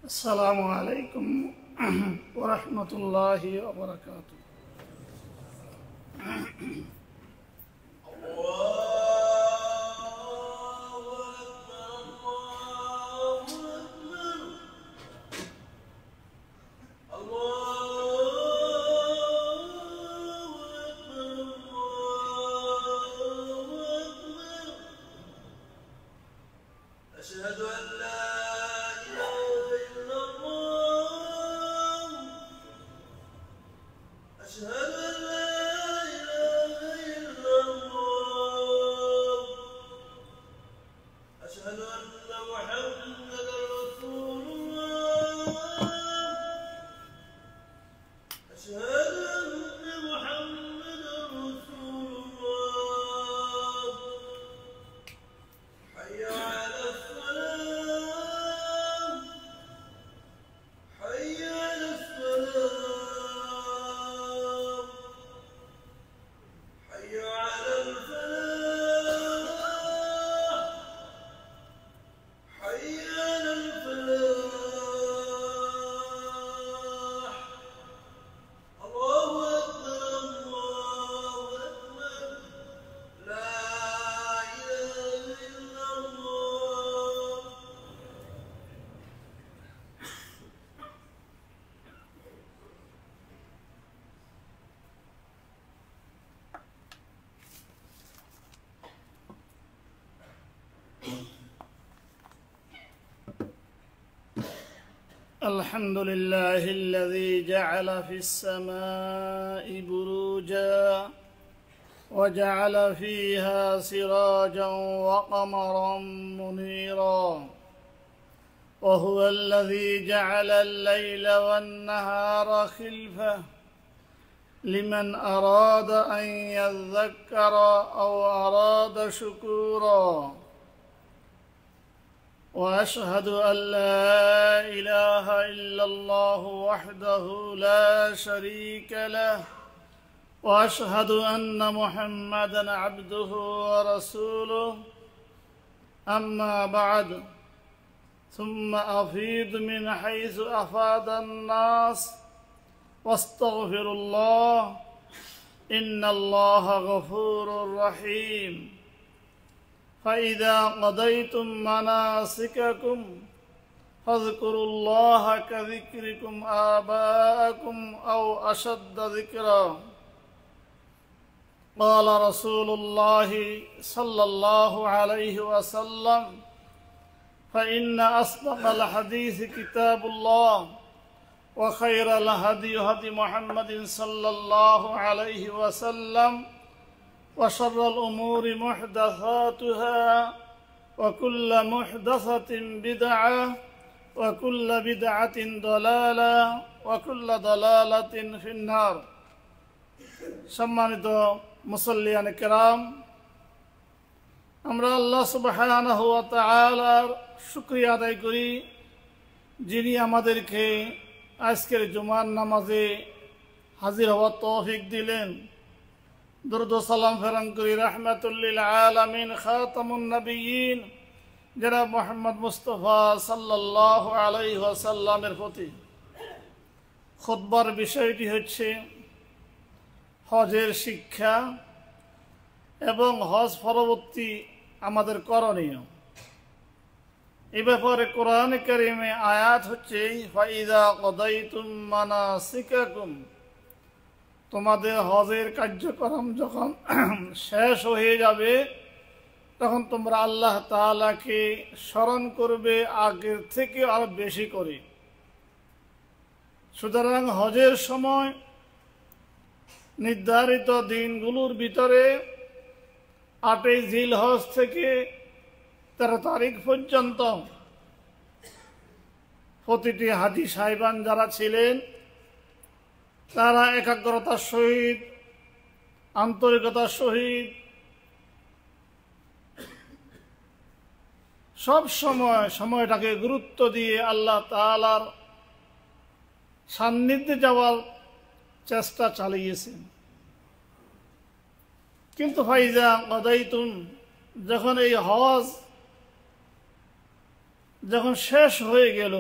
السلام عليكم ورحمة الله وبركاته. أشهد أن لا إله إلا الله أشهد أن لا إله إلا الله أشهد أن محمدا رسول الله أشهد أن محمدا رسول الله حي على الصلاة حي على الصلاة حي على الفلاح حي على الفلاح الله أكبر الله أكبر لا إله إلا الله الحمد لله الذي جعل في السماء بروجا وجعل فيها سراجا وقمرا منيرا وهو الذي جعل الليل والنهار خلفة لمن أراد أن يذكر أو أراد شكورا وأشهد أن لا إله إلا الله وحده لا شريك له وأشهد أن محمدًا عبده ورسوله أما بعد ثم أفيض من حيث أفاض الناس واستغفر الله إن الله غفور رحيم فإذا قضيتم مناسككم فاذكروا الله كذكركم آباءكم أو أشد ذكرا قال رسول الله صلى الله عليه وسلم فإن أصدق الحديث كتاب الله وخير الهدي هدي محمد صلى الله عليه وسلم وشر الأمور محدثاتها وكل محدثة بدعة وكل بدعة ضلالة وكل ضلالة في النار সম্মানিত মুসল্লিয়ান কিরাম, আমরা আল্লাহ সুবহানাহু ওয়া তাআলার শুকরিয়া আদায় করি যিনি আমাদেরকে আজকের জুমার নামাজে হাজির হওয়ার তৌফিক দিলেন। দরুদ ও সালাম ফেরান করি রাহমাতুল লিল আলামিন খাতামুন নবিয়্যিন জনাব মুহাম্মদ মুস্তাফা সাল্লাল্লাহু আলাইহি ওয়াসাল্লামের প্রতি। খুতবার বিষয়টি হচ্ছে হজের শিক্ষা এবং হজ পরবর্তী আমাদের করণীয়। এই ব্যাপারে কোরআন কারীমে আয়াত হচ্ছে ফাইযা কদাইতুম মানাসিকাকুম, তোমাদের হজের কার্যক্রম যখন শেষ হয়ে যাবে তখন তোমরা আল্লাহ তাআলাকে স্মরণ করবে আগের থেকে আরো বেশি করে। সুতরাং হজের সময় নির্ধারিত দিনগুলোর ভিতরে 8 জিলহজ থেকে 13 তারিখ পর্যন্ত প্রতিটি হাজী সাহেবান যারা ছিলেন তারা একাগ্রতার সহিত আন্তরিকতার সহিত সব সময়টাকে গুরুত্ব দিয়ে আল্লাহ তাআলার সান্নিধ্যে যাওয়ার চেষ্টা চালিয়েছেন। কিন্তু ফাইজা কদাইতুম, যখন এই হজ যখন শেষ হয়ে গেল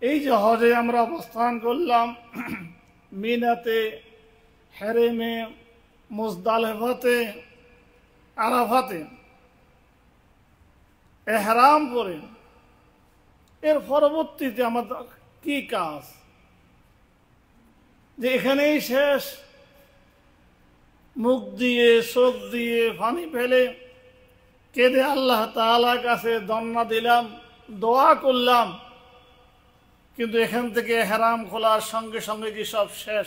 এই যে হজে আমরা অবস্থান করলাম, মিনাতে, হেরেমে, মুজদালিফাতে, আরাফাতে এহরাম করে এর পরবর্তীতে আমাদের কি কাজ? যে এখানেই শেষ? মুখ দিয়ে চোখ দিয়ে পানি ফেলে কেঁদে আল্লাহ তাআলার কাছে দন্না দিলাম, দোয়া করলাম, কিন্তু এখান থেকে হেরাম খোলার সঙ্গে সঙ্গে কি সব শেষ?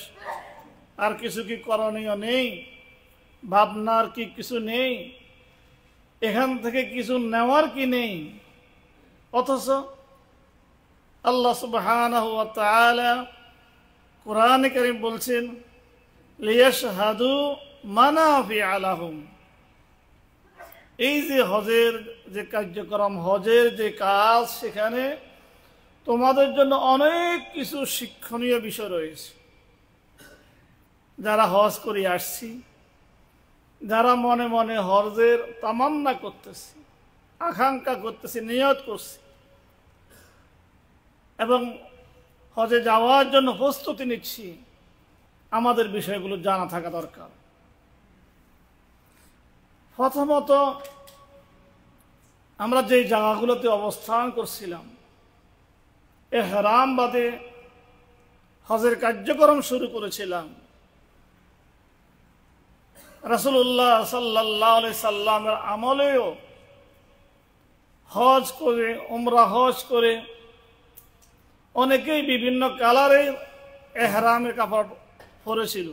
আর কিছু কি করণীয় নেই? ভাবনার কি কিছু নেই? এখান থেকে কিছু নেওয়ার কি নেই? অথচ আল্লাহ সুবহানাহু ওয়া তাআলা কোরআনে কারীম বলছেন, লিয়াশহাদু মানাফিআ লাহুম। এই যে হজের যে কার্যক্রম, হজের যে কাজ, সেখানে তোমাদের জন্য অনেক কিছু শিক্ষণীয় বিষয় রয়েছে। যারা হজ করে আসছি, যারা মনে মনে হজের তামান্না করতেছি, আকাঙ্ক্ষা করতেছি, নিয়ত করছি এবং হজে যাওয়ার জন্য প্রস্তুতি নিচ্ছি, আমাদের বিষয়গুলো জানা থাকা দরকার। প্রথমত, আমরা যে জায়গাগুলোতে অবস্থান করছিলাম, ইহরাম বাদে হজের কার্যক্রম শুরু করেছিলাম, রাসূলুল্লাহ সাল্লাল্লাহু আলাইহি সাল্লামের আমলেও হজ করে, উমরা হজ করে অনেকেই বিভিন্ন কালারের এহরামের কাপড় পরেছিল।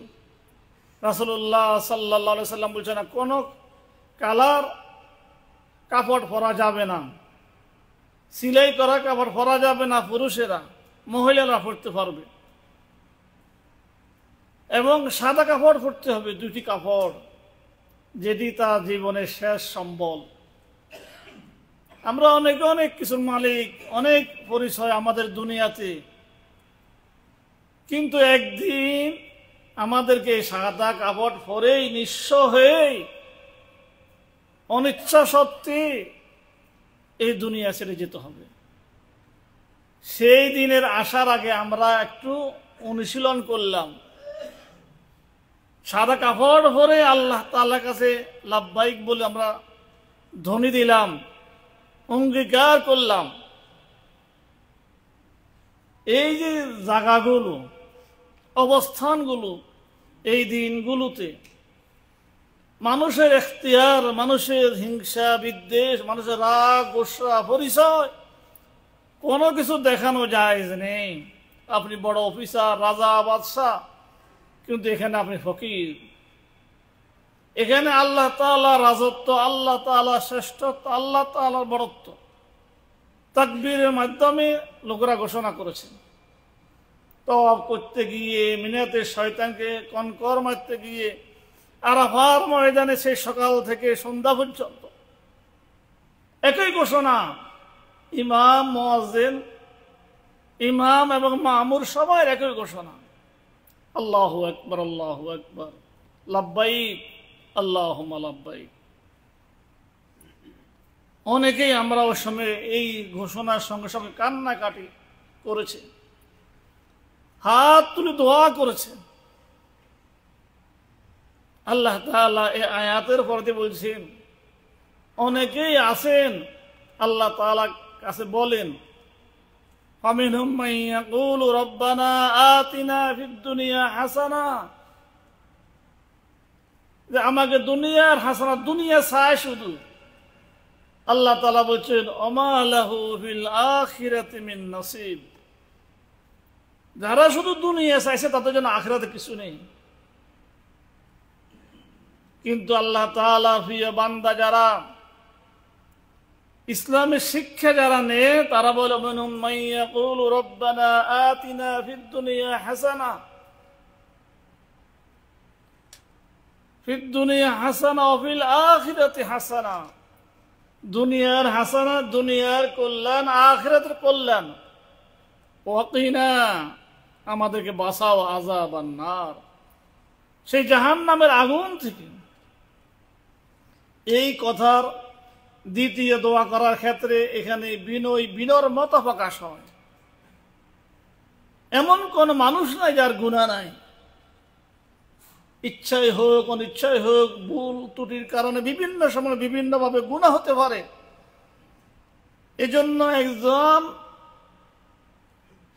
রাসূলুল্লাহ সাল্লাল্লাহু আলাইহি সাল্লাম বলছেন, না, কোনো কালার কাপড় পরা যাবে না, সিলাই করা কাপড় পরা যাবে না, পুরুষেরা, মহিলারা পরতে পারবে, এবং সাদা কাপড় পরতে হবে, দুটি কাপড়, যেটি তার জীবনের শেষ সম্বল। আমরা অনেক কিছুর মালিক, অনেক পরিচয় আমাদের দুনিয়াতে, কিন্তু একদিন আমাদেরকে সাদা কাপড় পরেই নিঃস্ব হয়ে অনিচ্ছা সত্ত্বে এই দুনিয়া ছেড়ে যেতে হবে। সেই দিনের আসার আগে আমরা একটু অনুশীলন করলাম, সাদা কাপড় পরে আল্লাহ তাআলার কাছে লাব্বাইক বলে আমরা ধ্বনি দিলাম, অঙ্গীকার করলাম। এই যে জায়গাগুলো, অবস্থানগুলো, এই দিনগুলোতে মানুষের এখতিয়ার, মানুষের হিংসা বিদ্বেষ, মানুষের রাগ গোসা পরিচয় কোনো কিছু দেখানো জায়েজ নেই। আপনি বড় অফিসার, রাজা, বাদশাহ, কিন্তু এখানে আপনি ফকির। এখানে আল্লাহ তাআলা রাজত্ব, আল্লাহ তাআলা শ্রেষ্ঠত্ব, আল্লাহ তাআলার বড়ত্ব তাকবীরের মাধ্যমে লোকেরা ঘোষণা করেছেন। তওয়াফ করতে গিয়ে, মিনাতে শয়তানকে কনকর মারতে গিয়ে, আরাফার ময়দানে সেই সকাল থেকে সন্ধ্যা পর্যন্ত একই ঘোষণা। ইমাম, মুয়াজ্জিন, ইমাম এবং মামুর সবাই একই ঘোষণা, আল্লাহু আকবার, আল্লাহু আকবার, লাব্বাইক আল্লাহুম্মা লাব্বাইক। অনেকেই আমরা ওই সময় এই ঘোষণার সঙ্গে সঙ্গে কান্নাকাটি করেছে, হাত তুলে দোয়া করেছে। আল্লাহ তাআলা এই আয়াতের পরে বলছেন, অনেকেই আছেন আল্লাহ তাআলার কাছে বলেন, ফামিনহুম মান ইয়াকুলু রাব্বানা আতিনা ফিদ দুনিয়া হাসানা, যে আমাকে দুনিয়ার হাসানা, দুনিয়া চায় শুধু। আল্লাহ তাআলা বলছেন, ওমা লাহু ফিল আখিরাতি মিন নসিব, যারা শুধু দুনিয়া চাইছে তাদের জন্য আখিরাতে কিছু নেই। কিন্তু আল্লাহ তাআলা প্রিয় বান্দা যারা ইসলামের শিক্ষা যারা নেয়, তারা বলে, মিনহুম মান ইয়াকুলু রাব্বানা আতিনা ফিদ দুনিয়া হাসানা, ফিদ দুনিয়া হাসানা ওয়া ফিল আখিরাতি হাসানা, দুনিয়ার হাসানা, দুনিয়ার কল্যাণ, আখিরাতের কল্যাণ, ওয়াকিনা, আমাদেরকে বাঁচাও আযাবান নার, সেই জাহান্নামের আগুন থেকে। এই কথার দ্বিতীয় দোয়া করার ক্ষেত্রে এখানে বিনয়, বিনম্রতা প্রকাশ হয়। এমন কোন মানুষ নাই যার গুনাহ নাই। ইচ্ছাই হোক অনিচ্ছাই হোক, ভুল ত্রুটির কারণে বিভিন্ন সময় বিভিন্নভাবে গুনাহ হতে পারে। এজন্য একজন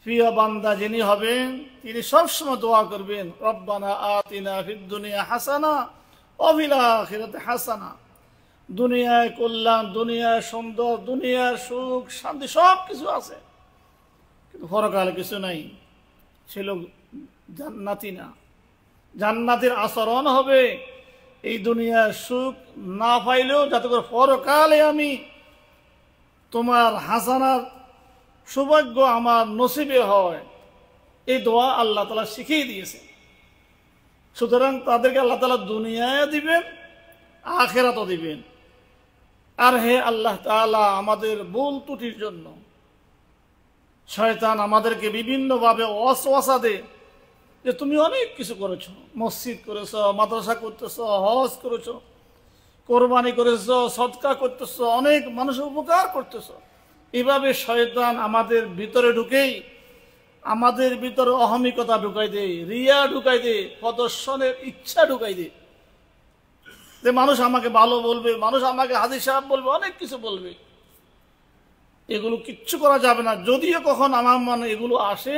প্রিয় বান্দা যিনি হবেন, তিনি সবসময় দোয়া করবেন, রব্বানা আতিনা ফিদ দুনিয়া হাসানা ওয়া ফিল আখিরাতি হাসানা। দুনিয়ায় কল্যাণ, দুনিয়ায় সুন্দর, দুনিয়ার সুখ শান্তি সব কিছু আছে, কিন্তু পরকালে কিছু নাই। সে লোক জান্নাতি না। জান্নাতের আচরণ হবে এই দুনিয়ার সুখ না পাইলেও যাতে করে পরকালে আমি তোমার হাসানার সৌভাগ্য আমার নসিবে হয়, এই দোয়া আল্লাহ তাআলা শিখিয়ে দিয়েছে। সুতরাং তাদেরকে আল্লাহ তাআলা দুনিয়ায় দিবেন, আখিরাতও দিবেন। আর হে আল্লাহ তাআলা, আমাদের ভুল ত্রুটির জন্য শয়তান আমাদেরকে বিভিন্নভাবে ওয়াসওয়াসা দেয় যে তুমি অনেক কিছু করেছো, মসজিদ করেছো, মাদ্রাসা করতেছো, হজ করেছো, কোরবানি করেছো, সদকা করতেছো, অনেক মানুষের উপকার করতেছো। এভাবে শয়তান আমাদের ভিতরে ঢুকেই আমাদের ভিতরে অহমিকতা ঢুকাই দেয়, রিয়া ঢুকাই দেয়, প্রদর্শনের ইচ্ছা ঢুকাই দেয়, যে মানুষ আমাকে ভালো বলবে, মানুষ আমাকে হাজী সাহেব বলবে, অনেক কিছু বলবে। এগুলো কিচ্ছু করা যাবে না। যদিও কখন আমার মনে এগুলো আসে,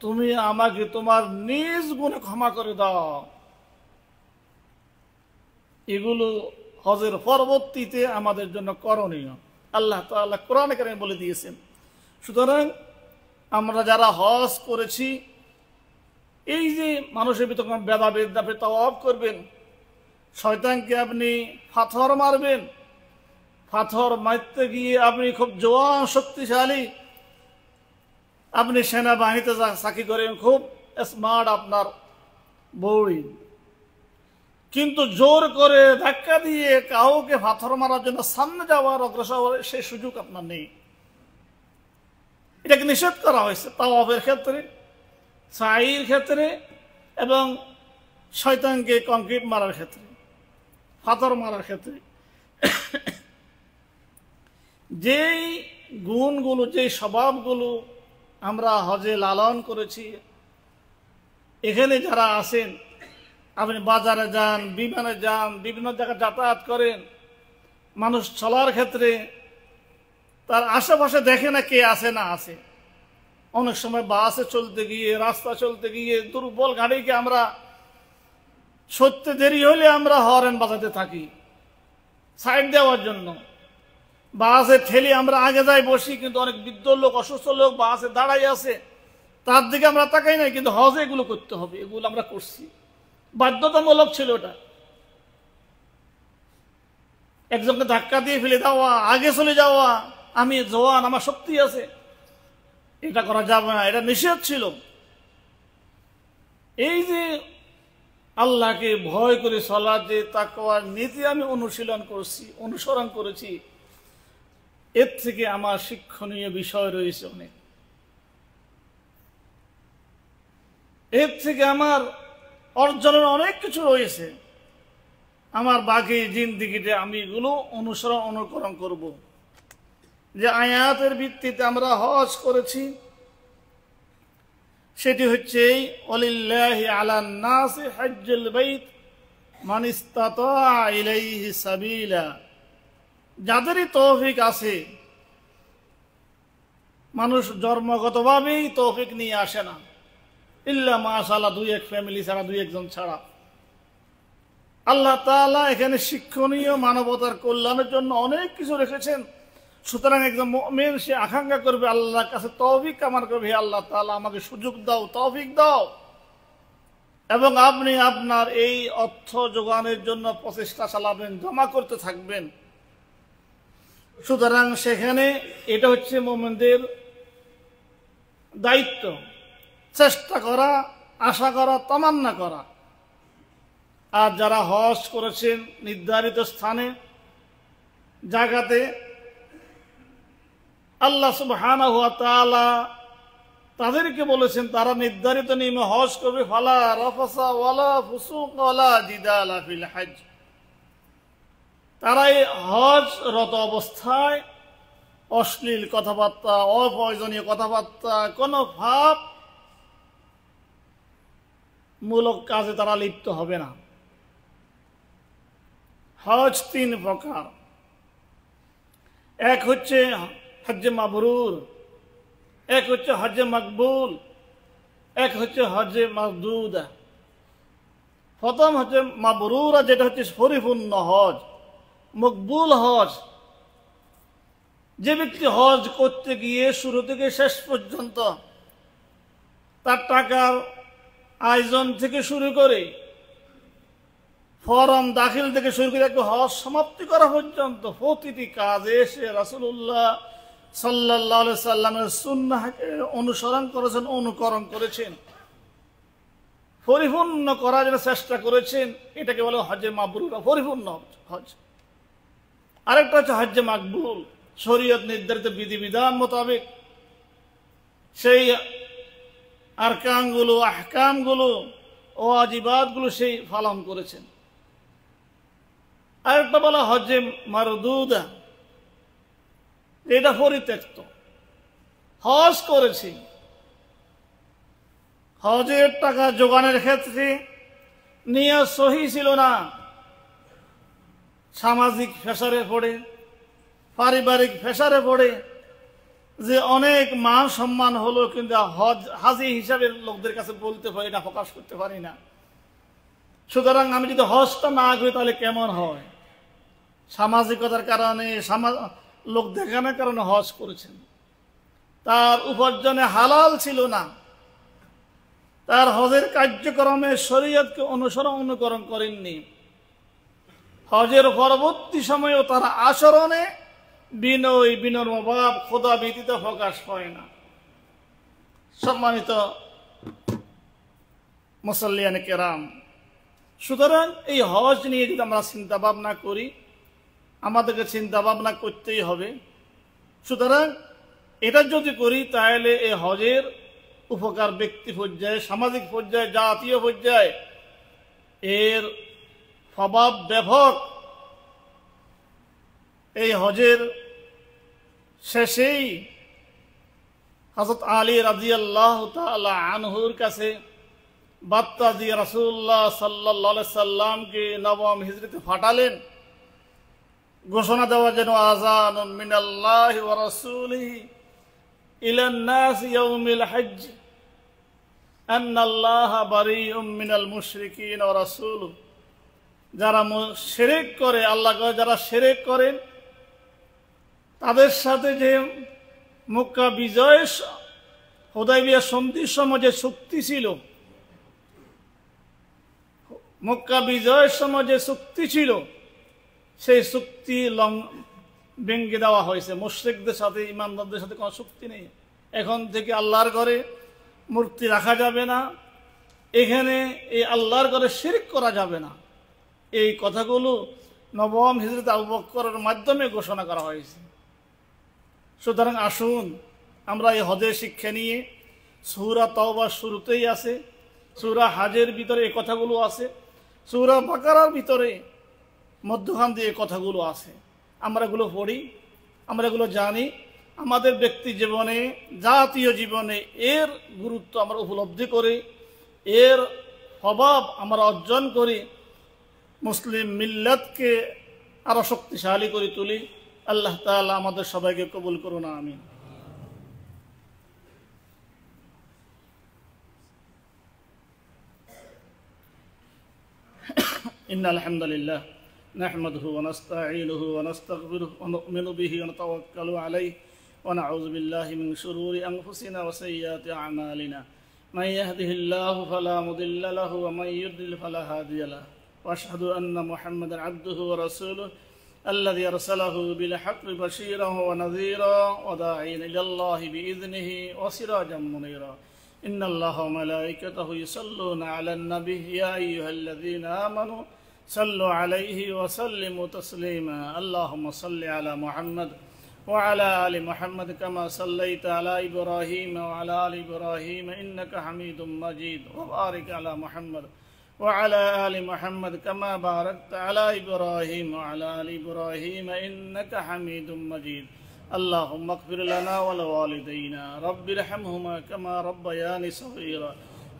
তুমি আমাকে তোমার নিজ গুণে ক্ষমা করে দাও। এগুলো হজের পরবর্তীতে আমাদের জন্য করণীয়, আল্লাহ তাআলা কোরআনে কারিমে বলে দিয়েছেন। সুতরাং আমরা যারা হজ করেছি, এই যে মানুষের ভিতরে ভেদাভেদ, আপনি তাওয়াফ করবেন, শয়তানকে আপনি পাথর মারবেন, পাথর মারতে গিয়ে আপনি খুব জোয়ান শক্তিশালী, আপনি সেনাবাহিনীতে চাকরি করেন, খুব স্মার্ট আপনার বউই, কিন্তু জোর করে ধাক্কা দিয়ে কাউকে পাথর মারার জন্য সামনে যাওয়ার, অগ্রসর হওয়ার সেই সুযোগ আপনার নেই। এটাকে নিষেধ করা হয়েছে তাওয়াফের ক্ষেত্রে, সাইর ক্ষেত্রে এবং শয়তানকে কংক্রিট মারার ক্ষেত্রে, পাথর মারার ক্ষেত্রে। যেই গুণগুলো, যেই স্বভাবগুলো আমরা হজে লালন করেছি, এখানে যারা আছেন, আপনি বাজারে যান, বিমানে যান, বিভিন্ন জায়গায় যাতায়াত করেন, মানুষ চলার ক্ষেত্রে তার আশেপাশে দেখে না কে আছে না আছে। অনেক সময় বাসে চলতে গিয়ে, রাস্তা চলতে গিয়ে, দুর্বল গাড়িকে আমরা সত্যি দেরি হলে আমরা হর্ন বাজাতে থাকি সাইড দেওয়ার জন্য। বাসে ঠেলে আমরা আগে যাই বসি, কিন্তু অনেক বৃদ্ধ লোক, অসুস্থ লোক বাসে দাঁড়াই আছে, তার দিকে আমরা তাকাই নাই। কিন্তু হজে এগুলো করতে হবে, এগুলো আমরা করছি, বাধ্যতামূলক ছিল ওটা। একজনকে ধাক্কা দিয়ে ফেলে দেওয়া, আগে চলে যাওয়া, আমি জওয়ান, আমার শক্তি আছে, এটা করা যাবে না, এটা নিষেধ ছিল। এই যে আল্লাহকে ভয় করে চলা, যে তাকওয়ার নীতি আমি অনুসরণ করেছি, এর থেকে আমার শিক্ষণীয় বিষয় রয়েছে অনেক। এর থেকে আমার অর্জনের অনেক কিছু রয়েছে। আমার বাকি জিন্দিগিতে আমি এগুলো অনুকরণ করব। যে আয়াতের ভিত্তিতে আমরা হজ করেছি, সেটি হচ্ছে ওয়ালিল্লাহি আলান নাসি হজ্জুল বাইত মান ইসতাতা ইলাইহি সাবিলা। যাদেরই তৌফিক আছে, মানুষ জন্মগতভাবেই তৌফিক নিয়ে আসে না, ইল্লা মাশাআল্লাহ দুই এক ফ্যামিলি ছাড়া, দুই একজন ছাড়া। আল্লাহ তাআলা এখানে শিক্ষণীয়, মানবতার কল্যাণের জন্য অনেক কিছু রেখেছেন। সুতরাং একজন মুমিন সে আকাঙ্ক্ষা করবে, আল্লাহর কাছে তৌফিক কামনা করবে, হে আল্লাহ তাআলা আমাকে সুযোগ দাও, তৌফিক দাও। এবং আপনি আপনার এই অর্থ যোগানের জন্য প্রচেষ্টা চালাবেন, জমা করতে থাকবেন। সুতরাং সেখানে এটা হচ্ছে মুমিনদের দায়িত্ব, চেষ্টা করা, আশা করা, তামান্না করা। আর যারা হজ করেছেন নির্ধারিত স্থানে, জায়গাতে, আল্লাহ সুবহানাহু ওয়া তাআলা তাদেরকে বলেছেন তারা নির্ধারিত নিয়মে হজ করবে। ফালা রাফাসা ওয়ালা ফুসুক ওয়ালা জিদালা ফিল হজ। তারা এই হজরত অবস্থায় অশ্লীল কথাবার্তা, অপ্রয়োজনীয় কথাবার্তা, কোনো ভাব মূলক কাজে তারা লিপ্ত হবে না। হজ 3 প্রকার। এক হচ্ছে হজ্জে মাবরুর, এক হচ্ছে হজ্জে মকবুল, এক হচ্ছে হজ্জে মারদুদ। প্রথম হচ্ছে মাবরুর, যেটা হচ্ছে পরিপূর্ণ হজ, মকবুল হজ। যে ব্যক্তি হজ করতে গিয়ে শুরু থেকে শেষ পর্যন্ত তার টাকার আয়োজন থেকে শুরু করে ফরম দাখিল থেকে শুরু করে হজ সমাপ্তি করা পর্যন্ত প্রতিটি কাজে সে রাসূলুল্লাহ সাল্লাল্লাহু আলাইহি সাল্লামের সুন্নাহকে অনুসরণ করেছেন, অনুকরণ করেছেন, পরিপূর্ণ করার জন্য চেষ্টা করেছেন। এটাকে বলে হজ্জে মাবরুর, পরিপূর্ণ হজ। আরেকটা হচ্ছে হজ্জে মাকবুল, শরীয়ত নির্ধারিত বিধিবিধান মোতাবেক সেই আরকানগুলো, আহকামগুলো, ওয়াজিবাতগুলো সেই পালন করেছেন। আরেকটা বলা হজ্জে মারদুদা, এটা পরিত্যক্ত। হজ করেছি, হজের টাকা জোগানের ক্ষেত্রে নিয়ত সহি ছিল না, সামাজিক প্রেসারে পড়ে, পারিবারিক প্রেসারে পড়ে, যে অনেক মান সম্মান হলো, কিন্তু হাজি হিসাবে লোকদের কাছে বলতে পারি না, প্রকাশ করতে পারি না। সুতরাং আমি যদি হজটা না করি তাহলে কেমন হয়? সামাজিকতার কারণে, লোক দেখানোর কারণে হজ করেছেন। তার উপার্জনে হালাল ছিল না, তার হজের কার্যক্রমে শরীয়তকে অনুকরণ করেননি। হজের পরবর্তী সময়েও তার আচরণে বিনয়, বিনম্রভাব, খোদা ভীতিতে প্রকাশ হয় না। সম্মানিত মুসল্লিয়ানে কেরাম, সুতরাং এই হজ নিয়ে যদি আমরা চিন্তা ভাবনা করি, আমাদেরকে চিন্তা ভাবনা করতেই হবে। সুতরাং এটা যদি করি তাহলে এই হজের উপকার ব্যক্তি পর্যায়ে, সামাজিক পর্যায়ে, জাতীয় পর্যায়ে এর প্রভাব ব্যাপক। এই হজের শেষেই হযরত আলী রাদিয়াল্লাহু তাআলা আনহুর কাছে বার্তা দিয়ে রাসূলুল্লাহ সাল্লাল্লাহু আলাইহি সাল্লামকে নবম হিজরিতে পাঠালেন, ঘোষণা দেওয়ার জন্য, আযানুন মিনাল্লাহি ওয়া রাসূলিহি ইলান নাস ইয়াউমিল হজ্জ আন্নাল্লাহা বারীউম মিনাল মুশরিকিন ওয়া রাসূলুহু। যারা শিরক করে, আল্লাহ যারা শিরক করেন তাদের সাথে যে মক্কা বিজয়, হুদায়বিয়া সন্ধির সময় যে চুক্তি ছিল, মক্কা বিজয়ের সময় যে চুক্তি ছিল, সেই চুক্তি ভেঙে দেওয়া হয়েছে। মুশরিকদের সাথে, ইমানদারদের সাথে কোনো চুক্তি নেই। এখন থেকে আল্লাহর ঘরে মূর্তি রাখা যাবে না, এখানে এই আল্লাহর ঘরে শিরক করা যাবে না। এই কথাগুলো নবম হিজরতে আবু বকরের মাধ্যমে ঘোষণা করা হয়েছে। সুতরাং আসুন আমরা এই হজের শিক্ষা নিয়ে, সূরা তাওবার শুরুতেই আছে, সূরা হাজের ভিতরে এই কথাগুলো আছে, সূরা বাকারার ভিতরে মধ্যখান দিয়ে এই কথাগুলো আছে। আমরা এগুলো পড়ি, আমরা এগুলো জানি, আমাদের ব্যক্তি জীবনে, জাতীয় জীবনে এর গুরুত্ব আমরা উপলব্ধি করি, এর প্রভাব আমরা অর্জন করি, মুসলিম মিল্লাতকে আরো শক্তিশালী করে তুলি। আল্লাহ তাআলা আমাদের সবাইকে কবুল করুন, আমিন। ইন্নাল হামদুলিল্লাহ নাহমাদুহু ওয়া নাস্তাঈনুহু ওয়া নাস্তাগফিরুহু ওয়া নু'মিনু বিহি ওয়া নাতাওয়াক্কালু আলাইহি ওয়া নাউযু বিল্লাহি মিন শুরুরি আনফুসিনা ওয়া সাইয়্যাতি আ'মালিনা। মান ইয়াহদিহিল্লাহু ফালা মুদিল্লা লাহু ওয়া মান ইউদ্লিল ফালা হাদিয়া লাহু। ওয়া আশহাদু আন্না মুহাম্মাদান আবদুহু ওয়া রাসূলুহু الذي أرسله بالحق بشيرا ونذيرا وداعيا إلى الله بإذنه وسراجا منيرا. إن الله وملائكته يصلون على النبي يا أيها الذين آمنوا صلوا عليه وسلموا تسليما. اللهم صل على محمد وعلى آل محمد كما صليت على إبراهيم وعلى آل إبراهيم إنك حميد مجيد. وبارك على محمد وعلى آل محمد كما باركت على إبراهيم وعلى آل إبراهيم إنك حميد مجيد. اللهم اغفر لنا ولوالدينا رب ارحمهما كما ربياني صغيرا.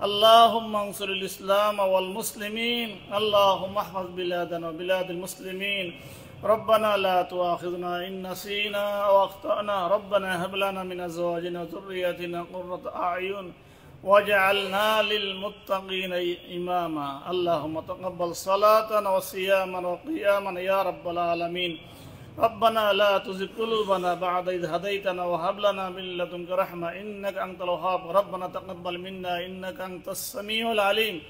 اللهم انصر الإسلام والمسلمين اللهم احفظ بلادنا وبلاد المسلمين ربنا لا تؤاخذنا إن نسينا أو أخطأنا ربنا هب لنا من أزواجنا وذرياتنا قرة أعين واجعلنا للمتقين إماما اللهم تقبل صلاتنا وصيامنا وقيامنا يا رب العالمين ربنا لا تزغ قلوبنا بعد إذ هديتنا وهب لنا من لدنك رحمة إنك أنت الوهاب ربنا تقبل منا إنك أنت السميع العليم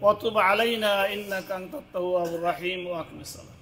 وتب علينا إنك أنت التواب الرحيم وأقم الصلاة